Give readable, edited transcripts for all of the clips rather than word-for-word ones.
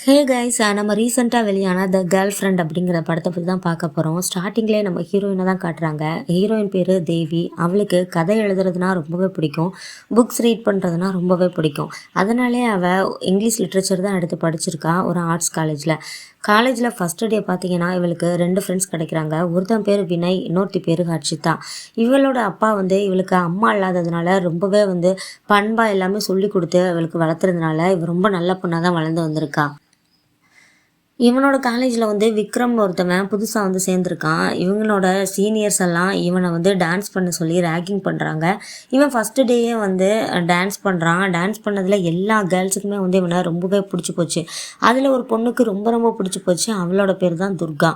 Hey guys, நம்ம ரீசெண்டாக வெளியான த கேர்ள் ஃப்ரெண்ட் அப்படிங்கிற படத்தை பற்றி தான் பார்க்க போகிறோம். ஸ்டார்டிங்லேயே நம்ம ஹீரோயினை தான் காட்டுறாங்க. ஹீரோயின் பேர் தேவி. அவளுக்கு கதை எழுதுறதுனா ரொம்பவே பிடிக்கும், புக்ஸ் ரீட் பண்ணுறதுனா ரொம்பவே பிடிக்கும். அதனாலே அவள் இங்கிலீஷ் லிட்ரேச்சர் தான் எடுத்து படிச்சிருக்கா ஒரு ஆர்ட்ஸ் காலேஜில் ஃபஸ்ட்டு டே பார்த்தீங்கன்னா இவளுக்கு 2 ஃப்ரெண்ட்ஸ் கிடைக்கிறாங்க. ஒருத்தன் பேர் வினய், இன்னொருத்தி பேர் ஹர்ஷிதா. இவளோட அப்பா இவளுக்கு அம்மா இல்லாததுனால ரொம்பவே பண்பாக எல்லாமே சொல்லி கொடுத்து இவளுக்கு வளர்த்துறதுனால இவ ரொம்ப நல்ல பொண்ணாக தான் வளர்ந்து வந்திருக்கா. இவனோட காலேஜில் விக்ரம் ஒருத்தவன் புதுசாக சேர்ந்துருக்கான். இவங்களோட சீனியர்ஸ் எல்லாம் இவனை டான்ஸ் பண்ண சொல்லி ரேக்கிங் பண்ணுறாங்க. இவன் ஃபஸ்ட்டு டேயே டான்ஸ் பண்ணுறான். டான்ஸ் பண்ணதில் எல்லா கேர்ள்ஸுக்குமே இவனை ரொம்பவே பிடிச்சி போச்சு. அதில் ஒரு பொண்ணுக்கு ரொம்ப ரொம்ப பிடிச்சி போச்சு. அவளோட பேர் தான் துர்கா.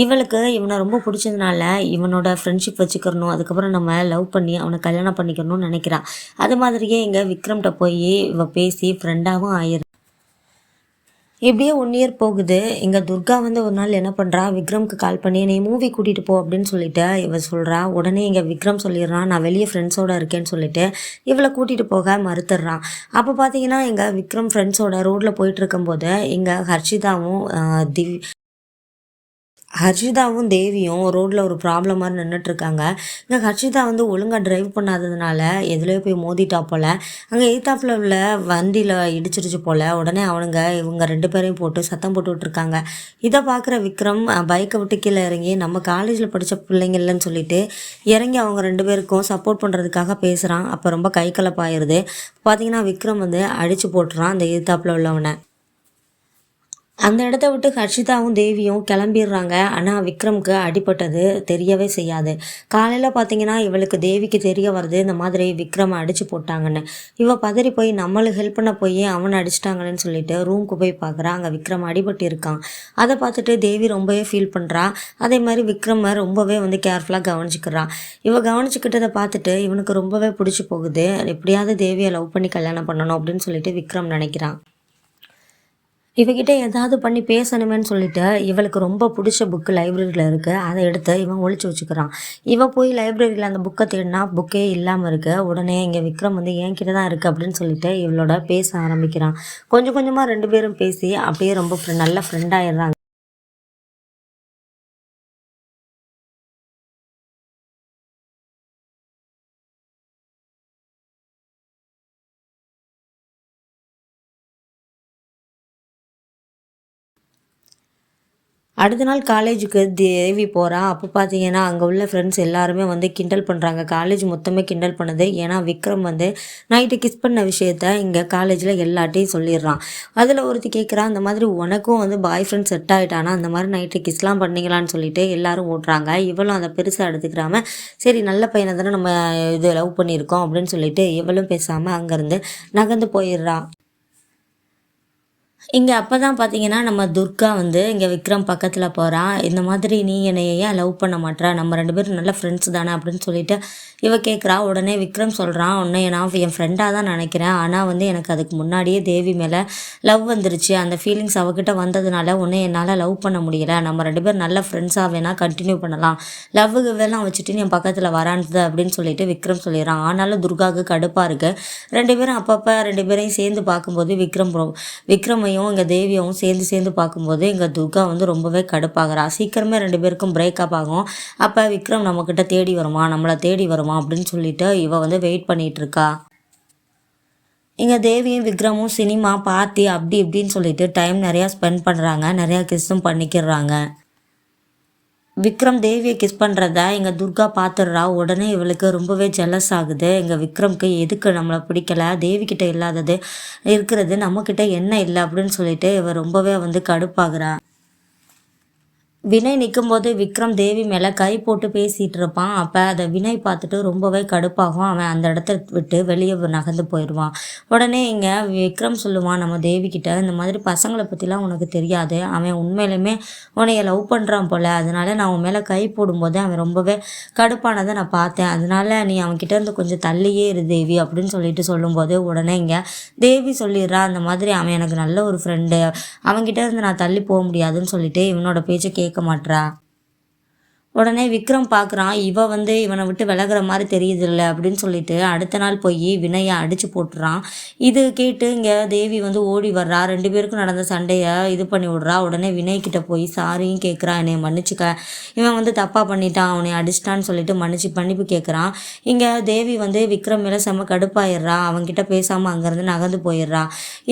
இவளுக்கு இவனை ரொம்ப பிடிச்சதுனால இவனோட ஃப்ரெண்ட்ஷிப் வச்சுக்கிறணும், அதுக்கப்புறம் நம்ம லவ் பண்ணி அவனை கல்யாணம் பண்ணிக்கணும்னு நினைக்கிறான். அது மாதிரியே இங்கே விக்ரம்கிட்ட போய் இவ பேசி ஃப்ரெண்டாகவும் ஆயிரு. இப்படியே 1 இயர் போகுது. இங்கே துர்கா ஒரு நாள் என்ன பண்ணுறா, விக்ரம்க்கு கால் பண்ணி நீ மூவி கூட்டிகிட்டு போ அப்படின்னு சொல்லிட்டு இவ சொல்கிறா. உடனே இங்கே விக்ரம் சொல்லிடுறான், நான் வெளியே ஃப்ரெண்ட்ஸோடு இருக்கேன்னு சொல்லிட்டு இவளை கூட்டிகிட்டு போக மறுத்துடுறான். அப்போ பார்த்தீங்கன்னா இங்கே விக்ரம் ஃப்ரெண்ட்ஸோட ரோட்டில் போயிட்டு இருக்கும்போது இங்கே ஹர்ஷிதாவும் தேவியும் ரோட்டில் ஒரு ப்ராப்ளம் மாதிரி நின்றுட்டுருக்காங்க. இங்கே ஹர்ஷிதா ஒழுங்காக டிரைவ் பண்ணாததுனால எதுலேயோ போய் மோதிட்டா போல். அங்கே எய்த்தாப்பில் உள்ள வண்டியில் இடிச்சிருச்சு போல். உடனே இவங்க 2 பேரையும் போட்டு சத்தம் போட்டு விட்டுருக்காங்க. இதை பார்க்குற விக்ரம் பைக்கை விட்டு கீழே இறங்கி நம்ம காலேஜில் படித்த பிள்ளைங்க இல்லைன்னு சொல்லிட்டு இறங்கி அவங்க 2 பேருக்கும் சப்போர்ட் பண்ணுறதுக்காக பேசுகிறான். அப்போ ரொம்ப கை கலப்பாயிருது. பார்த்தீங்கன்னா விக்ரம் அடித்து போட்டுறான் அந்த எய்த்தாப்பில் உள்ளவனை. அந்த இடத்த விட்டு ஹர்ஷிதாவும் தேவியும் கிளம்பிடுறாங்க. ஆனால் விக்ரம்க்கு அடிபட்டது தெரியவே செய்யாது. காலையில் பார்த்தீங்கன்னா இவளுக்கு தேவிக்கு தெரிய வருது இந்த மாதிரி விக்ரமை அடித்து போட்டாங்கன்னு. இவள் பதறி போய் நம்மளுக்கு ஹெல்ப் பண்ண போய் அவனை அடிச்சிட்டாங்கன்னு சொல்லிட்டு ரூமுக்கு போய் பார்க்குறா. அங்கே விக்ரம் அடிபட்டு இருக்கான். அதை பார்த்துட்டு தேவி ரொம்பவே ஃபீல் பண்ணுறா. அதே மாதிரி விக்ரமை ரொம்பவே கேர்ஃபுல்லாக கவனிச்சிக்கிறான். கவனிச்சுக்கிட்டதை பார்த்துட்டு இவனுக்கு ரொம்பவே பிடிச்சி போகுது. எப்படியாவது தேவியை லவ் பண்ணி கல்யாணம் பண்ணணும் அப்படின்னு சொல்லிட்டு விக்ரம் நினைக்கிறான். இவகிட்ட ஏதாவது பண்ணி பேசணுமேன்னு சொல்லிட்டு இவளுக்கு ரொம்ப பிடிச்ச புக்கு லைப்ரரியில் இருக்குது. அதை எடுத்து இவன் ஒழிச்சு வச்சுக்கிறான். இவன் போய் லைப்ரரியில் அந்த புக்கை தேடினா புக்கே இல்லாமல் இருக்குது. உடனே இங்கே விக்ரம் என்கிட்ட தான் இருக்குது அப்படின்னு சொல்லிட்டு இவளோட பேச ஆரம்பிக்கிறான். கொஞ்சம் கொஞ்சமாக 2 பேரும் பேசி அப்படியே ரொம்ப நல்ல ஃப்ரெண்டாகிடுறாங்க. அடுத்த நாள் காலேஜுக்கு தேவி போகிறா. அப்போ பார்த்தீங்கன்னா அங்கே உள்ள ஃப்ரெண்ட்ஸ் எல்லாருமே கிண்டல் பண்ணுறாங்க. காலேஜ் மொத்தமே கிண்டல் பண்ணுது. ஏன்னா விக்ரம் நைட்டு கிஸ் பண்ண விஷயத்த இங்கே காலேஜில் எல்லாட்டையும் சொல்லிடுறான். அதில் ஒருத்தி கேட்குறா, அந்த மாதிரி உனக்கும் பாய் ஃப்ரெண்ட் செட் ஆகிட்டானா, அந்த மாதிரி நைட்டு கிஸ்லாம் பண்ணிக்கலான்னு சொல்லிட்டு எல்லாரும் ஓட்டுறாங்க. இவளும் அதை பெருசாக எடுத்துக்கிறாம சரி நல்ல பையனை தானே நம்ம லவ் பண்ணியிருக்கோம் அப்படின்னு சொல்லிட்டு இவளும் பேசாமல் அங்கேருந்து நகர்ந்து போயிடுறா. இங்கே அப்போ தான் பார்த்தீங்கன்னா நம்ம துர்கா இங்கே விக்ரம் பக்கத்தில் போகிறா. இந்த மாதிரி நீ என்னைய ஏன் லவ் பண்ண மாட்டேற, நம்ம 2 பேரும் நல்ல ஃப்ரெண்ட்ஸ் தானே அப்படின்னு சொல்லிட்டு இவ கேட்குறா. உடனே விக்ரம் சொல்கிறான், உன்னை நான் என் ஃப்ரெண்டாக தான் நினைக்கிறேன். ஆனால் எனக்கு அதுக்கு முன்னாடியே தேவி மேலே லவ் வந்துருச்சு. அந்த ஃபீலிங்ஸ் அவகிட்ட வந்ததுனால உன்னை என்னால் லவ் பண்ண முடியலை. நம்ம 2 பேரும் நல்ல ஃப்ரெண்ட்ஸாக வேணால் கண்டினியூ பண்ணலாம். லவ்வுக்கு வேலாம் வச்சுட்டு என் பக்கத்தில் வரான்து அப்படின்னு சொல்லிட்டு விக்ரம் சொல்லிடுறான். ஆனாலும் துர்காவுக்கு கடுப்பாக இருக்குது. 2 பேரும் அப்பப்போ 2 பேரையும் சேர்ந்து பார்க்கும்போது விக்ரமையும் இங்கே தேவியாவும் சேர்ந்து பார்க்கும்போது இங்கே துர்கா ரொம்பவே கடுப்பாகிறா. சீக்கிரமே 2 பேருக்கும் பிரேக்கப் ஆகும். அப்போ விக்ரம் நம்மக்கிட்ட நம்மளை தேடி வருமா அப்படின்னு சொல்லிட்டு இவ வெயிட் பண்ணிகிட்டு இருக்கா. இங்கே தேவியும் விக்ரமும் சினிமா பார்ட்டி அப்படி இப்படின்னு சொல்லிட்டு டைம் நிறையா ஸ்பெண்ட் பண்ணுறாங்க. நிறையா கிஸ்ஸும் பண்ணிக்கிறாங்க. விக்ரம் தேவியை கிஸ் பண்ணுறத இங்கே துர்கா பார்த்துடுறா. உடனே இவளுக்கு ரொம்பவே ஜெலஸ் ஆகுது. இங்கே விக்ரம்க்கு எதுக்கு நம்மளை பிடிக்கல, தேவிக்கிட்ட இல்லாதது இருக்கிறது நம்மக்கிட்ட என்ன இல்லை அப்படின்னு சொல்லிட்டு இவ ரொம்பவே கடுப்பாகிறா. வினய் நிற்கும்போது விக்ரம் தேவி மேலே கை போட்டு பேசிகிட்டு இருப்பான். அப்போ அதை வினய் பார்த்துட்டு ரொம்பவே கடுப்பாகும். அவன் அந்த இடத்த விட்டு வெளியே நகர்ந்து போயிடுவான். உடனே இங்கே விக்ரம் சொல்லுவான் நம்ம தேவிக்கிட்ட, இந்த மாதிரி பசங்களை பற்றிலாம் உனக்கு தெரியாது, அவன் உண்மையிலுமே உன்னைய லவ் பண்ணுறான் போல், அதனால நான் உன் மேலே கை போடும்போது அவன் ரொம்பவே கடுப்பானதை நான் பார்த்தேன், அதனால நீ அவன்கிட்ட இருந்து கொஞ்சம் தள்ளியே இரு தேவி அப்படின்னு சொல்லிட்டு சொல்லும்போது உடனே இங்கே தேவி சொல்லிடுறா, அந்த மாதிரி அவன் எனக்கு நல்ல ஒரு ஃப்ரெண்டு, அவன்கிட்ட இருந்து நான் தள்ளி போக முடியாதுன்னு சொல்லிட்டு இவனோட பேச்சை கேட்க மாட்றா. உடனே விக்ரம் பார்க்குறான், இவ வந்து இவனை விட்டு விலகுற மாதிரி தெரியுதில்ல அப்படின்னு சொல்லிட்டு அடுத்த நாள் போய் வினயை அடிச்சு போட்டுறான். இது கேட்டு இங்கே தேவி வந்து ஓடி வர்றா. 2 பேருக்கும் நடந்த சண்டையை இது பண்ணி விடுறா. உடனே வினய் கிட்ட போய் சாரியும் கேட்குறான், என்னை மன்னிச்சுக்க, இவன் வந்து தப்பாக பண்ணிட்டான், அவனை அடிச்சிட்டான்னு சொல்லிட்டு மன்னிப்பு கேட்குறான். இங்கே தேவி வந்து விக்ரம் மேலே செம்ம கடுப்பாயிடுறா. அவன்கிட்ட பேசாமல் அங்கேருந்து நகர்ந்து போயிடுறா.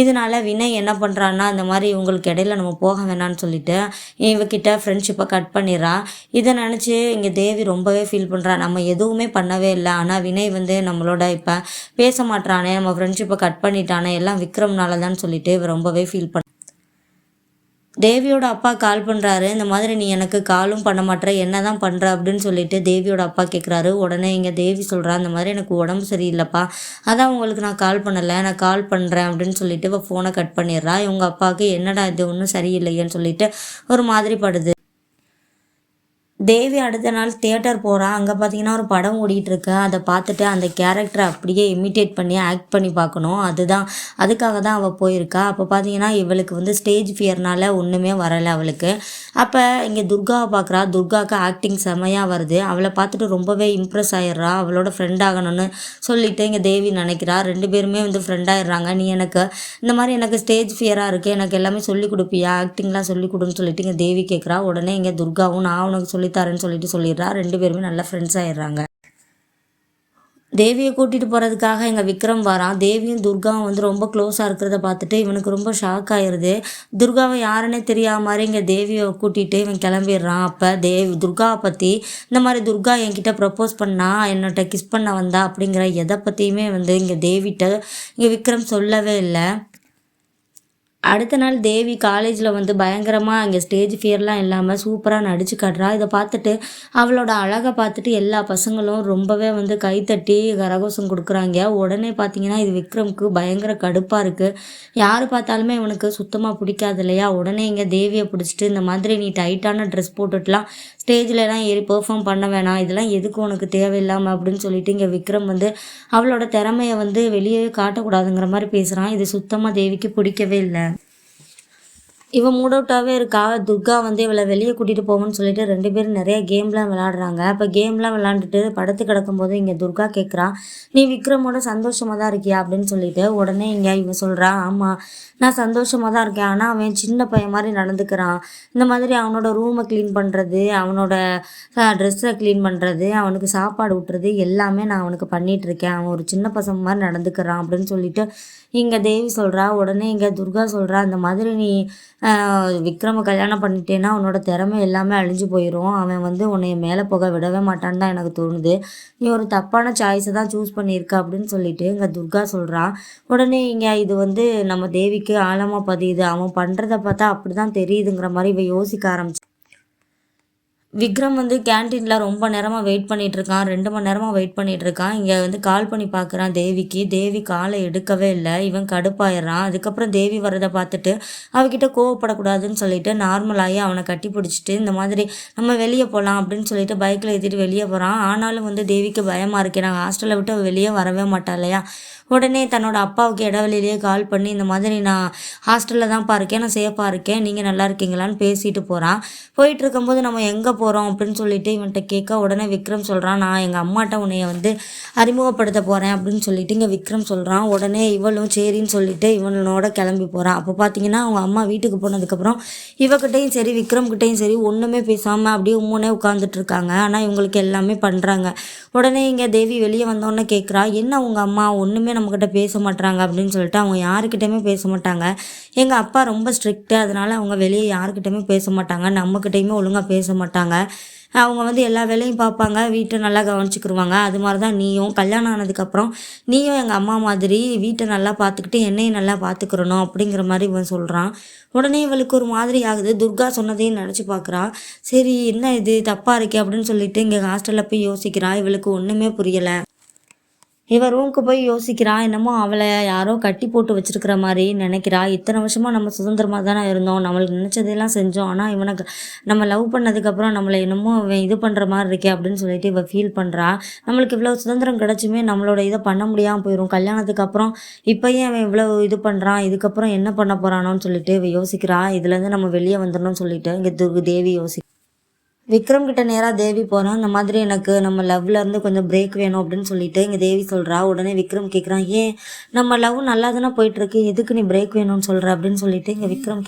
இதனால வினய் என்ன பண்ணுறான்னா, இந்த மாதிரி இவங்களுக்கு இடையில நம்ம போக வேணான்னு சொல்லிட்டு இவகிட்ட ஃப்ரெண்ட்ஷிப்பை கட் பண்ணிடுறா. இதை நினச்சி இங்கே தேவி ரொம்பவே ஃபீல் பண்ணுறா. நம்ம எதுவுமே பண்ணவே இல்லை, ஆனால் வினய் வந்து நம்மளோட இப்போ பேச மாட்டானே, நம்ம ஃப்ரெண்ட்ஷிப்பை கட் பண்ணிட்டானே, எல்லாம் விக்ரம்னால தான் சொல்லிட்டு இவ ரொம்பவே ஃபீல் பண்ண. தேவியோட அப்பா கால் பண்ணுறாரு. இந்த மாதிரி நீ எனக்கு காலும் பண்ண மாட்டேற, என்ன தான் பண்ணுற அப்படின்னு சொல்லிட்டு தேவியோட அப்பா கேட்குறாரு. உடனே இங்கே தேவி சொல்கிறா, இந்த மாதிரி எனக்கு உடம்பு சரியில்லைப்பா, அதான் உங்களுக்கு நான் கால் பண்ணலை, நான் கால் பண்ணுறேன் அப்படின்னு சொல்லிட்டு இவ ஃபோனை கட் பண்ணிடுறா. இவங்க அப்பாவுக்கு என்னடா இது ஒன்றும் சரியில்லையேன்னு சொல்லிட்டு ஒரு மாதிரி படுது. தேவி அடுத்த நாள் தியேட்டர் போகிறா. அங்கே பார்த்தீங்கன்னா ஒரு படம் ஓடிட்டுருக்கு. அதை பார்த்துட்டு அந்த கேரக்டரை அப்படியே இமிட்டேட் பண்ணி ஆக்ட் பண்ணி பார்க்கணும், அதுக்காக தான் அவள் போயிருக்கா. அப்போ பார்த்தீங்கன்னா இவளுக்கு வந்து ஸ்டேஜ் ஃபியர்னால ஒன்றுமே வரலை அவளுக்கு. அப்போ இங்கே துர்காவை பார்க்குறா. துர்காவுக்கு ஆக்டிங் செமையாக வருது. அவளை பார்த்துட்டு ரொம்பவே இம்ப்ரெஸ் ஆகிடுறா. அவளோட ஃப்ரெண்ட் ஆகணும்னு சொல்லிட்டு இங்கே தேவி நினைக்கிறா. 2 பேருமே வந்து ஃப்ரெண்ட் ஆகிடுறாங்க. நீ எனக்கு இந்த மாதிரி எனக்கு ஸ்டேஜ் ஃபியராக இருக்குது, எனக்கு எல்லாமே சொல்லி கொடுப்பியா, ஆக்டிங்லாம் சொல்லி கொடுன்னு சொல்லிட்டு இங்கே தேவி கேட்குறா. உடனே இங்கே துர்காவும் நான் உனக்கு சொல்லித்தரேன்னு சொல்லிட்டு சொல்லிடுறா. 2 பேருமே நல்ல ஃப்ரெண்ட்ஸ் ஆயிடுறாங்க. தேவியை கூட்டிகிட்டு போகிறதுக்காக எங்கள் விக்ரம் வரான். தேவியும் துர்காவும் வந்து ரொம்ப க்ளோஸாக இருக்கிறத பார்த்துட்டு இவனுக்கு ரொம்ப ஷாக் ஆயிடுது. துர்காவை யாருன்னே தெரியாத மாதிரி இங்கே தேவியை கூட்டிகிட்டு இவன் கிளம்பிடுறான். அப்போ துர்காவை பற்றி இந்த மாதிரி துர்கா என்கிட்ட ப்ரப்போஸ் பண்ணா, என்னோட கிஸ் பண்ண வந்தா அப்படிங்கிற எதை பற்றியுமே வந்து இங்கே தேவிட்ட இங்கே விக்ரம் சொல்லவே இல்லை. அடுத்த நாள் தேவி காலேஜில் வந்து பயங்கரமாக அங்கே ஸ்டேஜ் ஃபியர்லாம் இல்லாமல் சூப்பராக நடிச்சு காட்டுறா. இதை பார்த்துட்டு அவளோட அழகை பார்த்துட்டு எல்லா பசங்களும் ரொம்பவே வந்து கைத்தட்டி கரகோஷம் கொடுக்குறாங்க. உடனே பார்த்தீங்கன்னா இது விக்ரமுக்கு பயங்கர கடுப்பாக இருக்குது. யார் பார்த்தாலுமே இவனுக்கு சுத்தமாக பிடிக்காது இல்லையா. உடனே இங்கே தேவியை பிடிச்சிட்டு இந்த மாதிரி நீ டைட்டான ட்ரெஸ் போட்டுட்டுலாம் ஸ்டேஜ்லலாம் ஏறி பெர்ஃபார்ம் பண்ண வேணாம், இதெல்லாம் எதுக்கு உனக்கு தேவையில்லாமல் அப்படின்னு சொல்லிட்டு இங்கே விக்ரம் வந்து அவளோட திறமையை வந்து வெளியே காட்டக்கூடாதுங்கிற மாதிரி பேசுகிறான். இது சுத்தமாக தேவிக்கு பிடிக்கவே இல்லை. இவன் மூட் அவுட்டாகவே இருக்கா. துர்கா வந்து இவளை வெளியே கூட்டிகிட்டு போகணும்னு சொல்லிட்டு 2 பேரும் நிறைய கேம்லாம் விளாடுறாங்க. அப்போ கேம்லாம் விளாண்டுட்டு படுத்து கிடக்கும்போது இங்கே துர்கா கேட்குறா, நீ விக்ரமோட சந்தோஷமாக தான் இருக்கியா அப்படின்னு சொல்லிட்டு. உடனே இங்கே இவன் சொல்கிறா, ஆமாம் நான் சந்தோஷமாக தான் இருக்கேன், ஆனால் அவன் சின்ன பையன் மாதிரி நடந்துக்கிறான். இந்த மாதிரி அவனோட ரூமை க்ளீன் பண்ணுறது, அவனோட ட்ரெஸ்ஸை க்ளீன் பண்ணுறது, அவனுக்கு சாப்பாடு ஊட்டுறது எல்லாமே நான் அவனுக்கு பண்ணிகிட்ருக்கேன். அவன் ஒரு சின்ன பசங்க மாதிரி நடந்துக்கிறான் அப்படின்னு சொல்லிட்டு இங்கே தேவி சொல்கிறா. உடனே இங்கே துர்கா சொல்கிறா, இந்த மாதிரி நீ விக்ரம கல்யாணம் பண்ணிட்டேன்னா உன்னோட திறமை எல்லாமே அழிஞ்சு போயிடும், அவன் வந்து உன்னைய மேலே போக விடவே மாட்டான்னு தான் எனக்கு தோணுது, நீ ஒரு தப்பான சாய்ஸை தான் சூஸ் பண்ணியிருக்க அப்படின்னு சொல்லிட்டு இங்கே துர்கா சொல்கிறா. உடனே இங்கே இது வந்து நம்ம தேவிக்கு ஆழமாக பதியுது. அவன் பண்ணுறத பார்த்தா அப்படி தான் தெரியுதுங்கிற மாதிரி இவ யோசிக்க ஆரம்பிச்சு. விக்ரம் வந்து கேன்டீனில் ரொம்ப நேரமாக வெயிட் பண்ணிகிட்ருக்கான். 2 மணி நேரமாக வெயிட் பண்ணிகிட்ருக்கான். இங்கே வந்து கால் பண்ணி பார்க்குறான் தேவிக்கு. தேவி காலை எடுக்கவே இல்லை. இவன் கடுப்பாயிடுறான். அதுக்கப்புறம் தேவி வரதை பார்த்துட்டு அவகிட்ட கோவப்படக்கூடாதுன்னு சொல்லிட்டு நார்மலாகி அவனை கட்டி பிடிச்சிட்டு இந்த மாதிரி நம்ம வெளியே போகலாம் அப்படின்னு சொல்லிட்டு பைக்கில் ஏற்றிட்டு வெளியே போகிறான். ஆனாலும் வந்து தேவிக்கு பயமாக இருக்கேன், நாங்கள் ஹாஸ்டலை விட்டு வெளியே வரவே மாட்டா இல்லையா. உடனே தன்னோட அப்பாவுக்கு இடைவெளியிலேயே கால் பண்ணி இந்த மாதிரி நான் ஹாஸ்டலில் தான்ப்பா இருக்கேன், நான் சேஃபாக இருக்கேன், நீங்கள் நல்லா இருக்கீங்களான்னு பேசிட்டு போகிறான். போயிட்டு இருக்கும்போது நம்ம எங்கே போகிறோம் அப்படின்னு சொல்லிட்டு இவன்கிட்ட கேட்க, உடனே விக்ரம் சொல்கிறான், நான் எங்கள் அம்மாட்ட உன்னைய வந்து அறிமுகப்படுத்த போகிறேன் அப்படின்னு சொல்லிட்டு இங்கே விக்ரம் சொல்கிறான். உடனே இவளும் சரின்னு சொல்லிட்டு இவனோட கிளம்பி போகிறான். அப்போ பார்த்தீங்கன்னா அவங்க அம்மா வீட்டுக்கு போனதுக்கப்புறம் இவகிட்டையும் சரி விக்ரம்கிட்டையும் சரி ஒன்றுமே பேசாமல் அப்படியே உம்முனே உட்காந்துட்டு இருக்காங்க. ஆனால் இவங்களுக்கு எல்லாமே பண்ணுறாங்க. உடனே இங்கே தேவி வெளியே வந்தோடனே கேட்குறா, என்ன உங்கள் அம்மா ஒன்றுமே நம்மக்கிட்ட பேச மாட்டாங்க அப்படின்னு சொல்லிட்டு. அவங்க யாருக்கிட்டையுமே பேச மாட்டாங்க, எங்கள் அப்பா ரொம்ப ஸ்ட்ரிக்ட்டு, அதனால் அவங்க வெளியே யாருக்கிட்டையுமே பேச மாட்டாங்க, நம்மக்கிட்டையுமே ஒழுங்காக பேச மாட்டாங்க, அவங்க வந்து எல்லா வேலையும் பார்ப்பாங்க, வீட்டை நல்லா கவனிச்சிக்கிருவாங்க. அது மாதிரி தான் நீயும் கல்யாணம் ஆனதுக்கப்புறம் நீயும் எங்கள் அம்மா மாதிரி வீட்டை நல்லா பார்த்துக்கிட்டு என்னையும் நல்லா பார்த்துக்கிறணும் அப்படிங்கிற மாதிரி இவன் சொல்கிறான். உடனே இவளுக்கு ஒரு மாதிரி ஆகுது. துர்கா சொன்னதையும் நினச்சி பார்க்குறா. சரி என்ன இது தப்பாக இருக்கே அப்படின்னு சொல்லிட்டு இங்கே ஹாஸ்டலில் போய் யோசிக்கிறா. இவளுக்கு ஒன்றுமே புரியலை. இவன் ரூமுக்கு போய் யோசிக்கிறா. என்னமோ அவளை யாரோ கட்டி போட்டு வச்சிருக்கிற மாதிரி நினைக்கிறா. இத்தனை வருஷமாக நம்ம சுதந்திரமாக தானே இருந்தோம், நம்மளுக்கு நினச்சதெல்லாம் செஞ்சோம், ஆனால் இவனுக்கு நம்ம லவ் பண்ணதுக்கப்புறம் நம்மளை என்னமோ அவன் இது பண்ணுற மாதிரி இருக்கே அப்படின்னு சொல்லிட்டு இவள் ஃபீல் பண்ணுறா. நம்மளுக்கு இவ்வளோ சுதந்திரம் கிடச்சுமே நம்மளோட இதை பண்ண முடியாமல் போயிடும் கல்யாணத்துக்கு அப்புறம். இப்போயும் அவன் இவ்வளோ இது பண்ணுறான், இதுக்கப்புறம் என்ன பண்ண போகிறானோன்னு சொல்லிட்டு இவள் யோசிக்கிறா. இதுலேருந்து நம்ம வெளியே வந்துடணும்னு சொல்லிட்டு இங்கே தேவி யோசி. விக்ரம் கிட்ட நேராக தேவி போகிறான். இந்த மாதிரி எனக்கு நம்ம லவ்ல இருந்து கொஞ்சம் பிரேக் வேணும் அப்படின்னு சொல்லிட்டு இங்கே தேவி சொல்கிறா. உடனே விக்ரம் கேட்குறான், ஏன் நம்ம லவ் நல்லா தானே போயிட்டுருக்கு, எதுக்கு நீ பிரேக் வேணும்னு சொல்கிற அப்படின்னு சொல்லிட்டு இங்கே விக்ரம்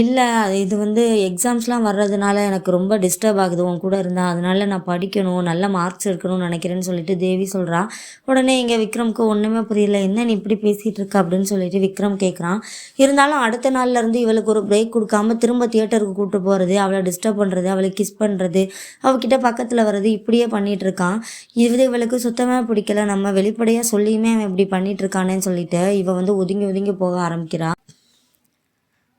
இல்லை, இது வந்து எக்ஸாம்ஸ்லாம் வர்றதுனால எனக்கு ரொம்ப டிஸ்டர்ப் ஆகுது உன் கூட இருந்தால், அதனால நான் படிக்கணும், நல்ல மார்க்ஸ் எடுக்கணும்னு நினைக்கிறேன்னு சொல்லிட்டு தேவி சொல்கிறா. உடனே இங்கே விக்ரம்க்கு ஒன்றுமே புரியல, என்ன நீ இப்படி பேசிகிட்டு இருக்க அப்படின்னு சொல்லிட்டு விக்ரம் கேட்குறான். இருந்தாலும் அடுத்த நாள்லேருந்து இவளுக்கு ஒரு பிரேக் கொடுக்காம திரும்ப தியேட்டருக்கு கூப்பிட்டு போகிறது, அவளை டிஸ்டர்ப் பண்ணுறது, அவளை கிஸ் பண்ணுறது, அவகிட்ட பக்கத்தில் வர்றது, இப்படியே பண்ணிகிட்டு இருக்கான். இவளுக்கு சுத்தமாக பிடிக்கல, நம்ம வெளிப்படையாக சொல்லியுமே அவன் இப்படி பண்ணிகிட்டு இருக்கானேன்னு சொல்லிட்டு இவள் வந்து ஒதுங்கி ஒதுங்கி போக ஆரம்பிக்கிறான்.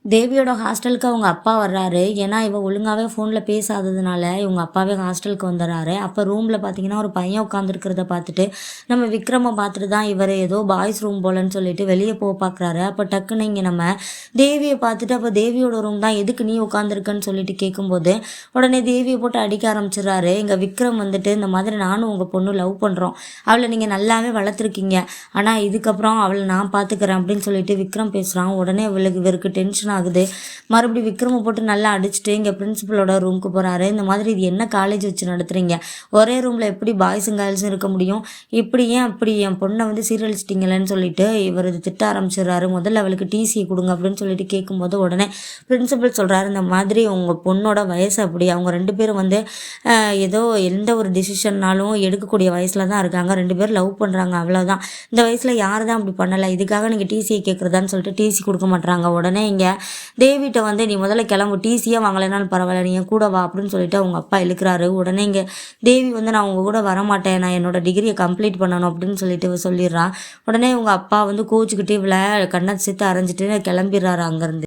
தேவியோட ஹாஸ்டலுக்கு அவங்க அப்பா வர்றாரு. ஏன்னா இவள் ஒழுங்காகவே ஃபோனில் பேசாததுனால இவங்க அப்பாவே ஹாஸ்டலுக்கு வந்துடுறாரு. அப்போ ரூமில் பார்த்தீங்கன்னா ஒரு பையன் உட்காந்துருக்கிறத பார்த்துட்டு நம்ம விக்ரமை பார்த்துட்டு தான் இவர் ஏதோ பாய்ஸ் ரூம் போலன்னு சொல்லிட்டு வெளியே போக பார்க்குறாரு. அப்போ டக்குன்னு இங்கே நம்ம தேவியை பார்த்துட்டு அப்போ தேவியோட ரூம் தான், எதுக்கு நீ உட்காந்துருக்குன்னு சொல்லிட்டு கேட்கும்போது உடனே தேவியை போட்டு அடிக்க ஆரம்பிச்சிடுறாரு. இங்கே விக்ரம் வந்துட்டு இந்த மாதிரி நானும் உங்கள் பொண்ணு லவ் பண்ணுறோம், அவளை நீங்கள் நல்லாவே வளர்த்துருக்கீங்க, ஆனால் இதுக்கப்புறம் அவளை நான் பார்த்துக்கிறேன் அப்படின்னு சொல்லிட்டு விக்ரம் பேசுகிறான். உடனே இவருக்கு டென்ஷன் ஆகுது. மறுபடியும் விக்ரமை போட்டு நல்லா அடிச்சுட்டு இங்கே பிரின்சிபலோட ரூமுக்கு போகிறாரு. இந்த மாதிரி இது என்ன காலேஜ் வச்சு நடத்துகிறீங்க, ஒரே ரூமில் எப்படி பாய்ஸும் கேர்ள்ஸும் இருக்க முடியும், இப்படி ஏன் அப்படி என் பொண்ணை வந்து சீரழிச்சிட்டிங்களேன்னு சொல்லிட்டு இவர் இது திட்ட ஆரம்பிச்சிடுறாரு. முதல்ல அவளுக்கு டிசி கொடுங்க அப்படின்னு சொல்லிட்டு கேட்கும்போது உடனே பிரின்சிபல் சொல்கிறாரு, இந்த மாதிரி உங்கள் பொண்ணோட வயசு அப்படி, அவங்க 2 பேரும் வந்து ஏதோ எந்த ஒரு டிசிஷன்னாலும் எடுக்கக்கூடிய வயசில் தான் இருக்காங்க, 2 பேரும் லவ் பண்ணுறாங்க, அவ்வளோதான், இந்த வயசில் யார் தான் அப்படி பண்ணலை, இதுக்காக நீங்கள் டிசியை கேட்குறதான்னு சொல்லிட்டு டிசி கொடுக்க மாட்றாங்க. உடனே இங்கே தேவிட்ட வந்து நீ முதல்ல கிளம்பு, டிசியாக வாங்கலைனாலும் பரவாயில்ல, நீ என் கூட வா அப்படின்னு சொல்லிட்டு அவங்க அப்பா இழுக்கிறாரு. உடனே இங்கே தேவி வந்து நான் உங்கள் கூட வரமாட்டேன், நான் என்னோட டிகிரியை கம்ப்ளீட் பண்ணணும் அப்படின்னு சொல்லிட்டு சொல்லிடுறான். உடனே உங்க அப்பா வந்து கோச்சுக்கிட்டு இவளை கண்ணை சேர்த்து அரைஞ்சிட்டு கிளம்பிடுறாரு அங்கேருந்து.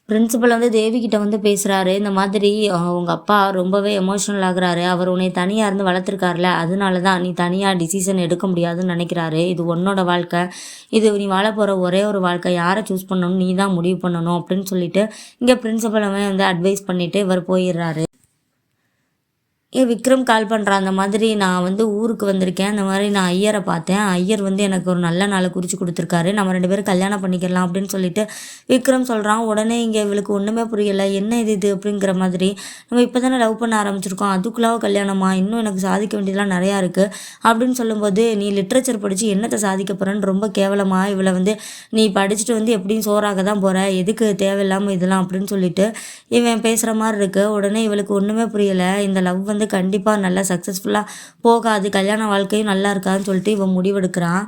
பிரின்சிபல் வந்து தேவிக்கிட்ட வந்து பேசுகிறாரு. இந்த மாதிரி உங்கள் அப்பா ரொம்பவே எமோஷ்னல் ஆகுறாரு, அவர் உன்னை தனியாக இருந்து வளர்த்துருக்காருல, அதனால தான் நீ தனியாக டிசிஷன் எடுக்க முடியாதுன்னு நினைக்கிறாரு, இது உன்னோட வாழ்க்கை, இது நீ வாழ போகிற ஒரே ஒரு வாழ்க்கை, யாரை சூஸ் பண்ணணும் நீ தான் முடிவு பண்ணணும் அப்படின்னு சொல்லிட்டு இங்கே பிரின்சிபல் வந்து அட்வைஸ் பண்ணிவிட்டு இவர் போயிடுறாரு. விக்ரம் கால் பண்ணுறான், அந்த மாதிரி நான் வந்து ஊருக்கு வந்திருக்கேன், அந்த மாதிரி நான் ஐயரை பார்த்தேன், ஐயர் வந்து எனக்கு ஒரு நல்ல நாளை குறித்து கொடுத்துருக்காரு, நம்ம 2 பேரும் கல்யாணம் பண்ணிக்கலாம் அப்படின்னு சொல்லிட்டு விக்ரம் சொல்கிறான். உடனே இங்கே இவளுக்கு ஒன்றுமே புரியலை, என்ன இது அப்படிங்கிற மாதிரி, நம்ம இப்போ தானே லவ் பண்ண ஆரம்பிச்சிருக்கோம், அதுக்குள்ளாவ கல்யாணமா, இன்னும் எனக்கு சாதிக்க வேண்டியதெல்லாம் நிறையா இருக்குது அப்படின்னு சொல்லும்போது, நீ லிட்ரேச்சர் படித்து என்னத்தை சாதிக்க போகிறேன்னு ரொம்ப கேவலமாக இவளை வந்து நீ படிச்சுட்டு வந்து எப்படியும் சோறாக தான் போகிற, எதுக்கு தேவையில்லாமல் இதெல்லாம் அப்படின்னு சொல்லிட்டு இவன் பேசுகிற மாதிரி இருக்குது. உடனே இவளுக்கு ஒன்றுமே புரியலை, இந்த லவ் வந்து கண்டிப்பாக நல்லா சக்ஸஸ்ஃபுல்லாக போகாது, கல்யாண வாழ்க்கையும் நல்லா இருக்காதுன்னு சொல்லிட்டு இவன் முடிவெடுக்கிறான்.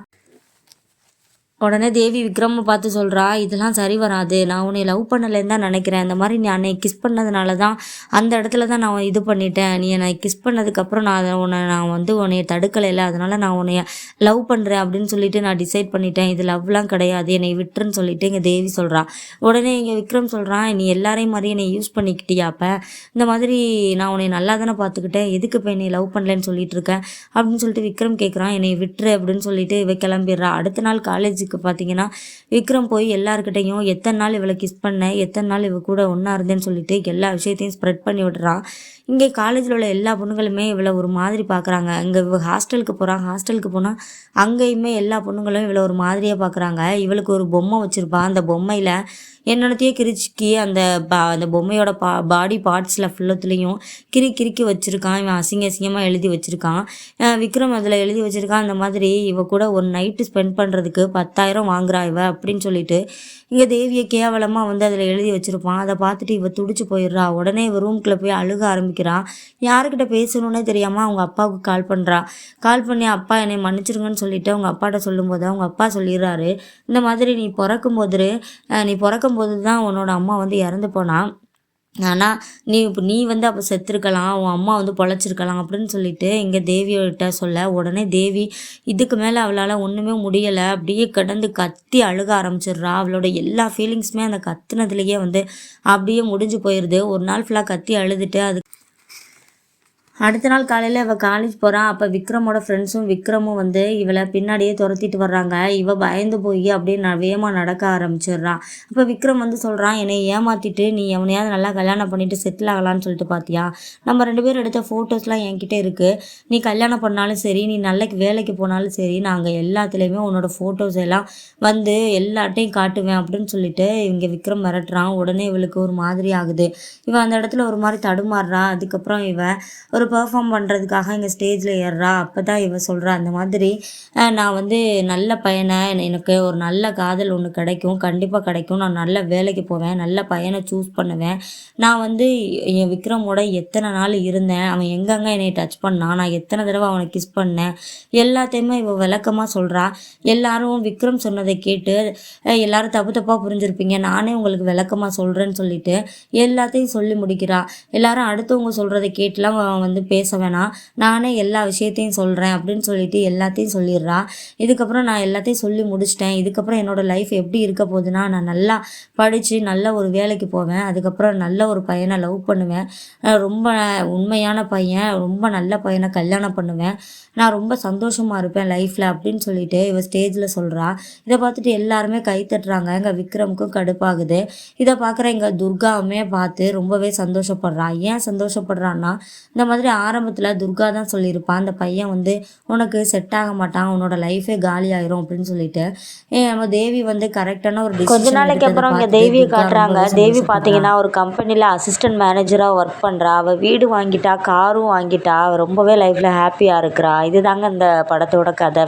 உடனே தேவி விக்ரமை பார்த்து சொல்கிறா, இதெல்லாம் சரி வராது, நான் உன்னை லவ் பண்ணலேன்னு தான் நினைக்கிறேன், இந்த மாதிரி நீ அன்னை கிஸ் பண்ணதுனால தான் அந்த இடத்துல தான் நான் இது பண்ணிட்டேன், நீ என்னை கிஸ் பண்ணதுக்கப்புறம் நான் வந்து உன்னைய தடுக்கலைல, அதனால் நான் உன்னைய லவ் பண்ணுறேன் அப்படின்னு சொல்லிட்டு நான் டிசைட் பண்ணிட்டேன், இது லவ்லாம் கிடையாது, என்னை விட்டுருன்னு சொல்லிட்டு இங்கே தேவி சொல்கிறா. உடனே இங்கே விக்ரம் சொல்கிறான், நீ எல்லாரையும் மாதிரி என்னை யூஸ் பண்ணிக்கிட்டியா, அப்போ இந்த மாதிரி நான் உன்னை நல்லா தானே பார்த்துக்கிட்டேன், எதுக்கு இப்போ என்னை லவ் பண்ணலன்னு சொல்லிட்டு இருக்கேன் அப்படின்னு சொல்லிட்டு விக்ரம் கேட்குறான். என்னை விட்டுரு அப்படின்னு சொல்லிட்டு இவ கிளம்பிடுறா. அடுத்த நாள் காலேஜ் பார்த்தீங்கன்னா விக்ரம் போய் எல்லாருக்கிட்டையும் எத்தனை நாள் இவளை கிஸ் பண்ண, எத்தனை நாள் இவ கூட ஒன்றா இருந்தேன்னு சொல்லிட்டு எல்லா விஷயத்தையும் ஸ்ப்ரெட் பண்ணி விடுறான். இங்கே காலேஜில் உள்ள எல்லா பொண்ணுங்களுமே இவளை ஒரு மாதிரி பார்க்குறாங்க. இங்கே இவ ஹாஸ்டலுக்கு போகிறாங்க, ஹாஸ்டலுக்கு போனால் அங்கேயுமே எல்லா பொண்ணுங்களும் இவளை ஒரு மாதிரியாக பார்க்குறாங்க. இவளுக்கு ஒரு பொம்மை வச்சுருப்பான், அந்த பொம்மையில் என்னென்னத்தையே கிரிச்சிக்கி அந்த பொம்மையோட பாடி பார்ட்ஸில் ஃபுல்லத்துலேயும் கிறுக்கி வச்சுருக்கான். இவன் அசிங்கமாக எழுதி வச்சுருக்கான். விக்ரம் அதில் எழுதி வச்சுருக்கான், அந்த மாதிரி இவ கூட ஒரு நைட்டு ஸ்பெண்ட் பண்ணுறதுக்கு 10,000 வாங்குறா இவ அப்படின்னு சொல்லிட்டு இங்கே தேவியை கேவலமாக வந்து அதில் எழுதி வச்சுருப்பான். அதை பார்த்துட்டு இவ துடிச்சு போயிடுறா. உடனே இவ ரூம்குள்ளே போய் அழுக ஆரம்பிக்கிறான். யாருக்கிட்ட பேசணுன்னே தெரியாமல் அவங்க அப்பாவுக்கு கால் பண்ணுறா. கால் பண்ணி அப்பா என்னை மன்னிச்சிருங்கன்னு சொல்லிட்டு அவங்க அப்பாட்ட சொல்லும்போது அவங்க அப்பா சொல்லிடுறாரு, இந்த மாதிரி நீ பிறக்கும்போது தான் உன்னோட அம்மா வந்து இறந்து போனா, ஆனால் நீ வந்து அப்போ செத்துருக்கலாம், உன் அம்மா வந்து பொழைச்சிருக்கலாம் அப்படின்னு சொல்லிட்டு இங்கே தேவியோட சொல்ல, உடனே தேவி இதுக்கு மேலே அவளால் ஒன்றுமே முடியலை, அப்படியே கிடந்து கத்தி அழுக ஆரம்பிச்சிடுறா. அவளோட எல்லா ஃபீலிங்ஸுமே அந்த கத்துனதுலேயே வந்து அப்படியே முடிஞ்சு போயிடுது. ஒரு நாள் ஃபுல்லாக கத்தி அழுதுட்டு அடுத்த நாள் காலையில் இவள் காலேஜ் போகிறான். அப்போ விக்ரமோட ஃப்ரெண்ட்ஸும் விக்ரமும் வந்து இவளை பின்னாடியே துரத்திட்டு வர்றாங்க. இவள் பயந்து போய் அப்படியே வேகமாக நடக்க ஆரம்பிச்சிடுறான். அப்போ விக்ரம் வந்து சொல்கிறான், என்னை ஏமாற்றிட்டு நீ எவனையாவது நல்லா கல்யாணம் பண்ணிட்டு செட்டில் ஆகலான்னு சொல்லிட்டு பார்த்தியா? நம்ம 2 பேரும் எடுத்த ஃபோட்டோஸ்லாம் என்கிட்ட இருக்குது. நீ கல்யாணம் பண்ணாலும் சரி, நீ நல்ல வேலைக்கு போனாலும் சரி, நாங்கள் எல்லாத்துலேயுமே உன்னோட ஃபோட்டோஸ் எல்லாம் வந்து எல்லாட்டையும் காட்டுவேன் அப்படின்னு சொல்லிட்டு இங்கே விக்ரம் மிரட்டுறான். உடனே இவளுக்கு ஒரு மாதிரி ஆகுது. இவன் அந்த இடத்துல ஒரு மாதிரி தடுமாறுறா. அதுக்கப்புறம் இவன் ஒரு பெர்ஃபார்ம் பண்ணுறதுக்காக இங்கே ஸ்டேஜில் ஏறுறா. அப்போ தான் இவ சொல்கிறா, அந்த மாதிரி நான் வந்து நல்ல பையனை, எனக்கு ஒரு நல்ல காதல் ஒன்று கிடைக்கும், கண்டிப்பாக கிடைக்கும், நான் நல்ல வேலைக்கு போவேன், நல்ல பையனை சூஸ் பண்ணுவேன். நான் வந்து என் விக்ரமோட எத்தனை நாள் இருந்தேன், அவன் எங்கெங்கே என்னை டச் பண்ணான், நான் எத்தனை தடவை அவனை கிஸ் பண்ணேன், எல்லாத்தையுமே இவ விளக்கமாக சொல்கிறா. எல்லாரும் விக்ரம் சொன்னதை கேட்டு எல்லாரும் தப்பு தப்பாக புரிஞ்சிருப்பீங்க, நானே உங்களுக்கு விளக்கமாக சொல்கிறேன்னு சொல்லிட்டு எல்லாத்தையும் சொல்லி முடிக்கிறா. எல்லாரும் அடுத்தவங்க சொல்கிறத கேட்டுலாம் வந்து பேச வேணாம், நானே எல்லா விஷயத்தையும் சொல்கிறேன் அப்படின்னு சொல்லிட்டு எல்லாத்தையும் சொல்லிடுறா. இதுக்கப்புறம் நான் எல்லாத்தையும் சொல்லி முடிச்சிட்டேன். இதுக்கப்புறம் என்னோடய லைஃப் எப்படி இருக்க போகுதுன்னா, நான் நல்லா படித்து நல்ல ஒரு வேலைக்கு போவேன், அதுக்கப்புறம் நல்ல ஒரு பையனை லவ் பண்ணுவேன், ரொம்ப உண்மையான பையன், ரொம்ப நல்ல பையனை கல்யாணம் பண்ணுவேன், நான் ரொம்ப சந்தோஷமாக இருப்பேன் லைஃப்பில் அப்படின்னு சொல்லிட்டு இவ ஸ்டேஜில் சொல்கிறா. இதை பார்த்துட்டு எல்லாருமே கை தட்டுறாங்க. இங்கே விக்ரமுக்கும் கடுப்பாகுது. இதை பார்க்குற இங்கே துர்காவுமே பார்த்து ரொம்பவே சந்தோஷப்படுறா. ஏன் சந்தோஷப்படுறான்னா, இந்த மாதிரி ஆரம்பத்தில் துர்கா தான் சொல்லியிருப்பான், அந்த பையன் வந்து உனக்கு செட் ஆக மாட்டான், உன்னோட லைஃபே காலி ஆயிரும் அப்படின்னு சொல்லிட்டு. நம்ம தேவி வந்து கரெக்டான ஒரு கொஞ்ச டிசிஷன் நாளைக்கு அப்புறம் இங்கே தேவியை காட்டுறாங்க. தேவி பார்த்தீங்கன்னா ஒரு கம்பெனியில் அசிஸ்டன்ட் மேனேஜராக ஒர்க் பண்ணுறா. அவள் வீடு வாங்கிட்டா, காரும் வாங்கிட்டா, அவள் ரொம்பவே லைஃப்பில் ஹாப்பியாக இருக்கிறா. இதுதாங்க இந்த படத்தோட கதை.